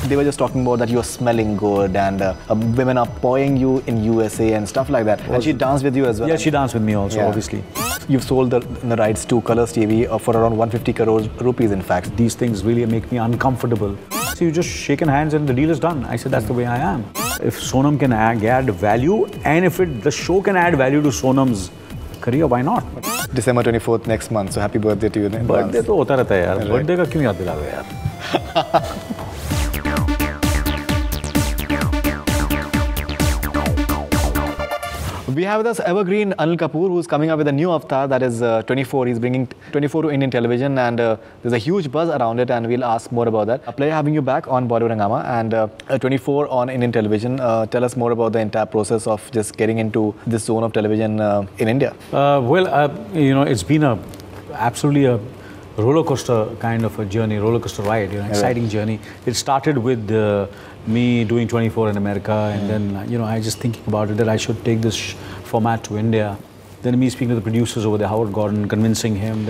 They were just talking about that you're smelling good and women are pawing you in USA and stuff like that. And she danced with you as well. Yeah, she danced with me also, obviously. You've sold the rights to Colors TV for around 150 crores rupees, in fact. These things really make me uncomfortable. So you just shaking hands and the deal is done. I said, that's the way I am. If Sonam can add value, and if the show can add value to Sonam's career, why not? December 24th next month, so happy birthday to you. Birthday तो होता रहता है यार. Birthday का क्यों याद दिलावे यार? We have with us evergreen Anil Kapoor, who's coming up with a new avatar that is 24. He's bringing 24 to Indian television, and there's a huge buzz around it, and we'll ask more about that. A pleasure having you back on Bollywood Hungama and 24 on Indian television. Tell us more about the entire process of just getting into this zone of television in India. It's been absolutely a roller coaster kind of a journey, roller coaster ride, exciting journey. It started with me doing 24 in America, and then I just thinking about it that I should take this format to India. Then me speaking to the producers over there, Howard Gordon, convincing him.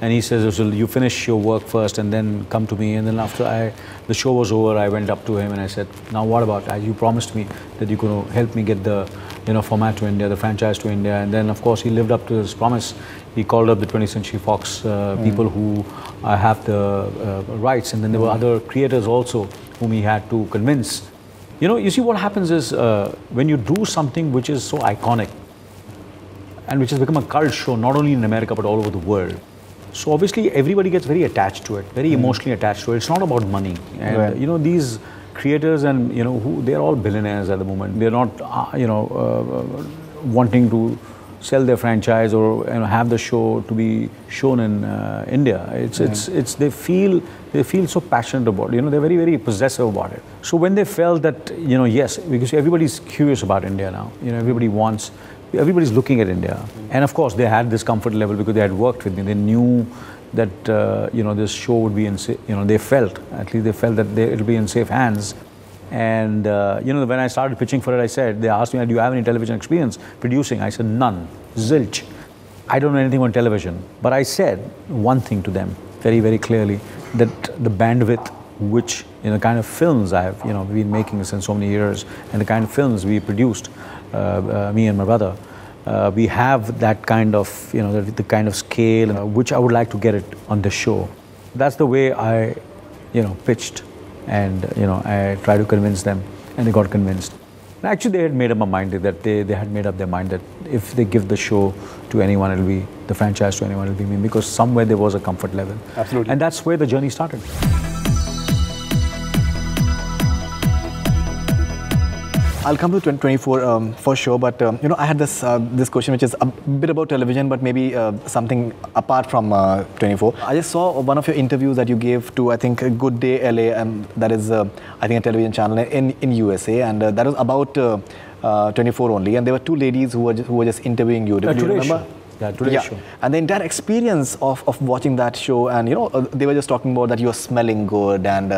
And he says, "Well, you finish your work first, and then come to me." And then after the show was over, I went up to him and I said, "Now what about? You promised me that you're going to help me get the format to India, the franchise to India." And then of course he lived up to his promise. He called up the 20th Century Fox people who have the rights, and then there were other creators also whom he had to convince. You see what happens is when you do something which is so iconic and which has become a cult show not only in America but all over the world. So obviously everybody gets very attached to it, very emotionally attached to it. It's not about money. And these creators and they're all billionaires at the moment. They're not wanting to sell their franchise or have the show to be shown in India. They feel so passionate about it. They're very, very possessive about it. So when they felt that yes, because everybody's curious about India now. Everybody's looking at India. And of course they had this comfort level because they had worked with me. They knew that this show would be in they felt that it'll be in safe hands. And when I started pitching for it, they asked me, "Do you have any television experience producing?" I said, "None, zilch. I don't know anything on television." But I said one thing to them very, very clearly, that the bandwidth which the kind of films I have been making since so many years, and the kind of films we produced, me and my brother, we have that kind of the kind of scale which I would like to get it on the show. That's the way I pitched. And I tried to convince them, and they got convinced. And actually, they had made up their mind that they had made up their mind that if they give the show to anyone, it'll be the franchise to anyone, it'll be me, because somewhere there was a comfort level. Absolutely. And that's where the journey started. I'll come to 24 for sure, but I had this question which is a bit about television, but maybe something apart from 24. I just saw one of your interviews that you gave to, I think, Good Day LA, and that is I think a television channel in USA, and that was about 24 only, and there were two ladies who were just interviewing you. Do you remember? Today's show. And the entire experience of watching that show, and they were just talking about that you're smelling good and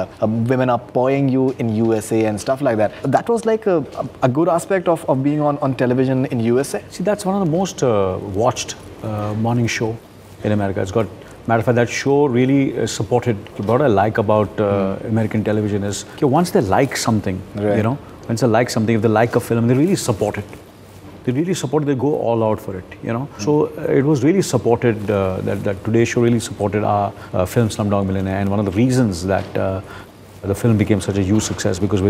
women are pawing you in USA and stuff like that. That was like a good aspect of being on television in USA. See, that's one of the most watched morning show in America. It's got, matter of fact, that show really supported. What I like about American television is once they like something, once they like something, if they like a film, they really support it. They really support it, they go all out for it, So it was really supported, that Today's show really supported our film Slumdog Millionaire, and one of the reasons that the film became such a huge success, because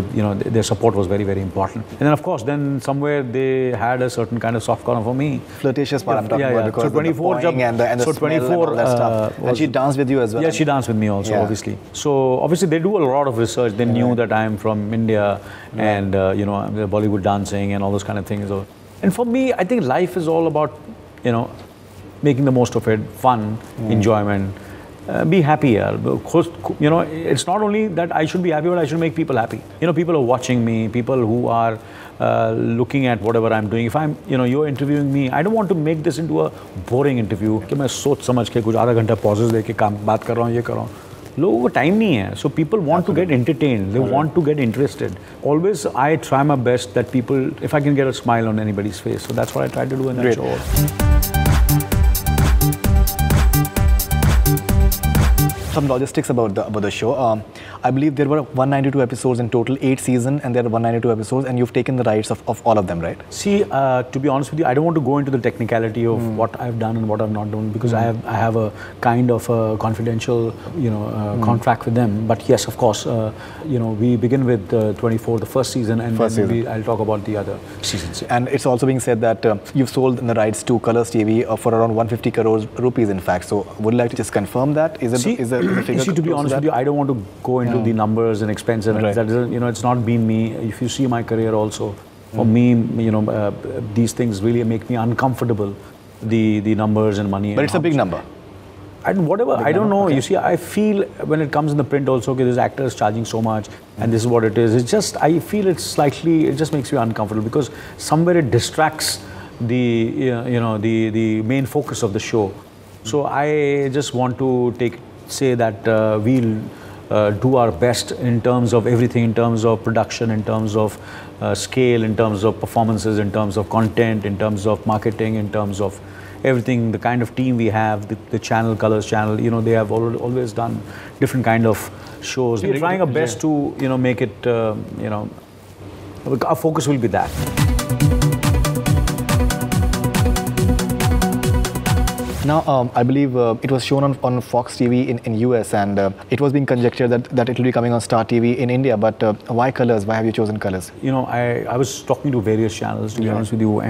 their support was very, very important. And then of course, then somewhere they had a certain kind of soft corner for me. Flirtatious part I'm talking about, because so 24 and the smell and all that stuff. And she danced with you as well. Yeah, she danced with me also, obviously. So obviously they do a lot of research. They knew that I'm from India, and the Bollywood dancing and all those kind of things. And for me, I think life is all about, making the most of it, fun, enjoyment, be happy. Of course, it's not only that I should be happy, but I should make people happy. People are watching me, people who are looking at whatever I'm doing. If I'm, you're interviewing me, I don't want to make this into a boring interview. कि मैं सोच समझ के कुछ आधा घंटा pauses लेके काम बात कर रहा हूँ, ये कर रहा हूँ. लोगों को टाइम नहीं है, so people want to get entertained, they want to get interested. Always I try my best that people, if I can get a smile on anybody's face, so that's what I try to do in that show. some logistics about the show. I believe there were 192 episodes in total, 8 seasons, and there are 192 episodes, and you've taken the rights of all of them, right? See, to be honest with you, I don't want to go into the technicality of what I've done and what I've not done, because I have a kind of a confidential, contract with them. But yes, of course, we begin with 24, the first season, and I'll talk about the other seasons. Yeah. And it's also being said that you've sold the rights to Colors TV for around 150 crores rupees, in fact. So, would you like to just confirm that? Is the figure? See, to be honest with you, I don't want to go into the numbers and expenses. Right. That is, it's not been me. If you see my career also, for me, these things really make me uncomfortable. The numbers and money. But it's a big number. And whatever, I don't know. Okay. You see, I feel when it comes in the print also, okay, this actor is charging so much, and this is what it is. It's just, I feel it just makes me uncomfortable, because somewhere it distracts the main focus of the show. So I just want to say that we'll do our best in terms of everything, in terms of production, in terms of scale, in terms of performances, in terms of content, in terms of marketing, in terms of everything, the kind of team we have, the channel, Colors channel, they have always done different kind of shows. We're trying our best to, make it, our focus will be that. Now, I believe it was shown on Fox TV in US, and it was being conjectured that it will be coming on Star TV in India. But why Colors? Why have you chosen Colors? I was talking to various channels, to be honest with you,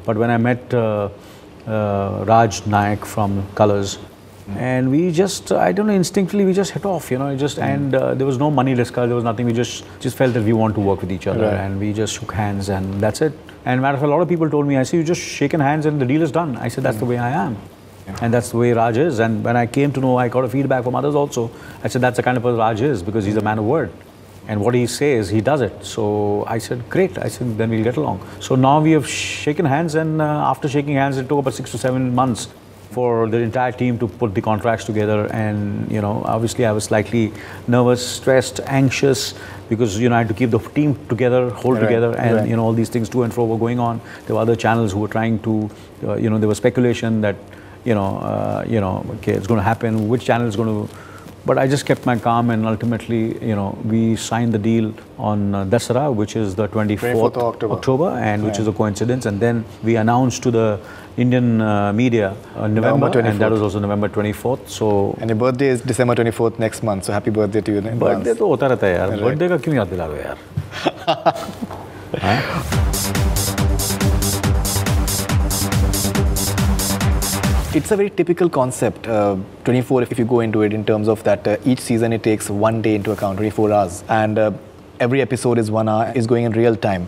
but when I met Raj Nayak from Colors, and we just, I don't know, instinctively we just hit off, and there was no money discussed, there was nothing. We just felt that we want to work with each other, and we just shook hands, and that's it. And matter of fact, a lot of people told me, I said, you just shaken hands and the deal is done. I said, that's the way I am. And that's the way Raj is. And when I came to know, I got a feedback from others also. I said, that's the kind of person Raj is, because he's a man of word. And what he says, he does it. So I said, great. I said, then we'll get along. So now we have shaken hands, and after shaking hands, it took about 6 to 7 months for the entire team to put the contracts together. And, obviously I was slightly nervous, stressed, anxious, because, I had to keep the team together, together, and, all these things to and fro were going on. There were other channels who were trying to, there was speculation that, okay, it's going to happen, which channel is going to. But I just kept my calm, and ultimately, we signed the deal on Dasara, which is the 24th of October, and which is a coincidence. And then we announced to the Indian media November, and that was also November 24th. So. And your birthday is December 24th next month. So happy birthday to you. Birthday तो होता रहता है यार. Birthday का क्यों याद दिला रहे यार? It's a very typical concept, 24, if you go into it, in terms of that each season it takes 1 day into account, 24 hours, and every episode is 1 hour, is going in real time.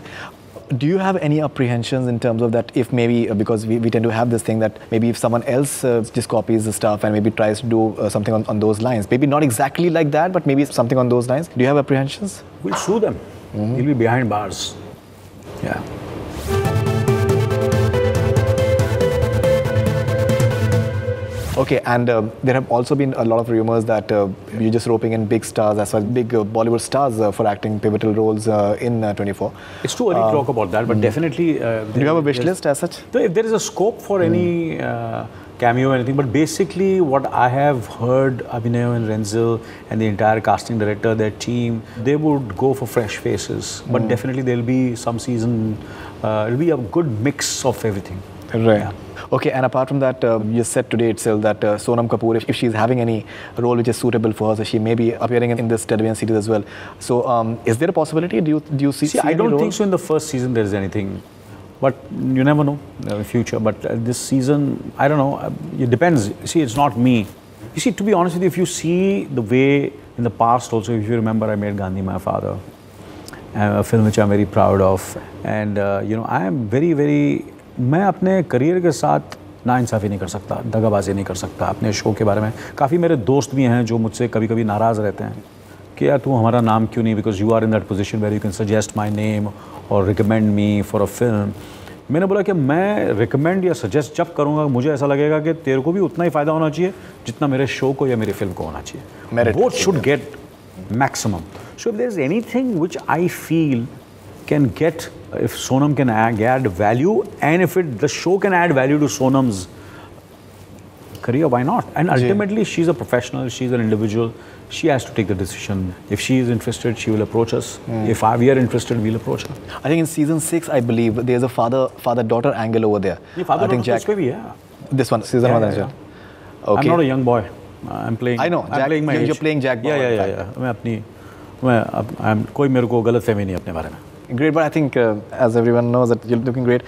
Do you have any apprehensions in terms of that, if maybe, because we tend to have this thing that maybe if someone else just copies the stuff and maybe tries to do something on those lines, maybe not exactly like that, but maybe something on those lines, do you have apprehensions? We'll sue them. We'll be behind bars. Yeah. Okay, and there have also been a lot of rumors that you're just roping in big stars, as well as big Bollywood stars for acting pivotal roles in 24. It's too early to talk about that, but definitely... do you have a wish list as such? If there is a scope for any cameo or anything, but basically what I have heard, Abhinay and Renzel and the entire casting director, their team, they would go for fresh faces, but definitely there'll be some season, it'll be a good mix of everything. Right. Yeah. Okay, and apart from that, you said today itself that Sonam Kapoor, if she's having any role which is suitable for her, so she may be appearing in this television series as well. So, is there a possibility? Do you see? I don't think so. In the first season, there is anything, but you never know in the future. But this season, I don't know. It depends. See, it's not me. You see, to be honest with you, if you see the way in the past, also, if you remember, I made Gandhi My Father, a film which I'm very proud of, and I am very, very. मैं अपने career के साथ नाइंसाफ़ी नहीं कर सकता, दगाबाजी नहीं कर सकता अपने शो के बारे में. काफ़ी मेरे दोस्त भी हैं जो मुझसे कभी कभी नाराज़ रहते हैं कि यार तू हमारा नाम क्यों नहीं, because you are in that position where you can suggest my name or recommend me for a film. मैंने बोला कि मैं रिकमेंड या सजेस्ट जब करूँगा मुझे ऐसा लगेगा कि तेरे को भी उतना ही फ़ायदा होना चाहिए जितना मेरे शो को या मेरी फिल्म को होना चाहिए. Both should get maximum. So if there is anything which I feel can get, if Sonam can add value, and if the show can add value to Sonam's career, why not? And ultimately, she's a professional, she's an individual. She has to take the decision. If she is interested, she will approach us. If we are interested, we'll approach her. I think in season 6, I believe, there's a father-daughter angle over there. Yeah, father-daughter, Jack. Yeah. This one, season 1 as well. Okay. I'm not a young boy. I'm playing. I know. I'm playing my age. You're playing Jack. Yeah. मैं कोई मेरे को गलत फहमी नहीं अपने बारे में. Great, but I think as everyone knows that you're looking great.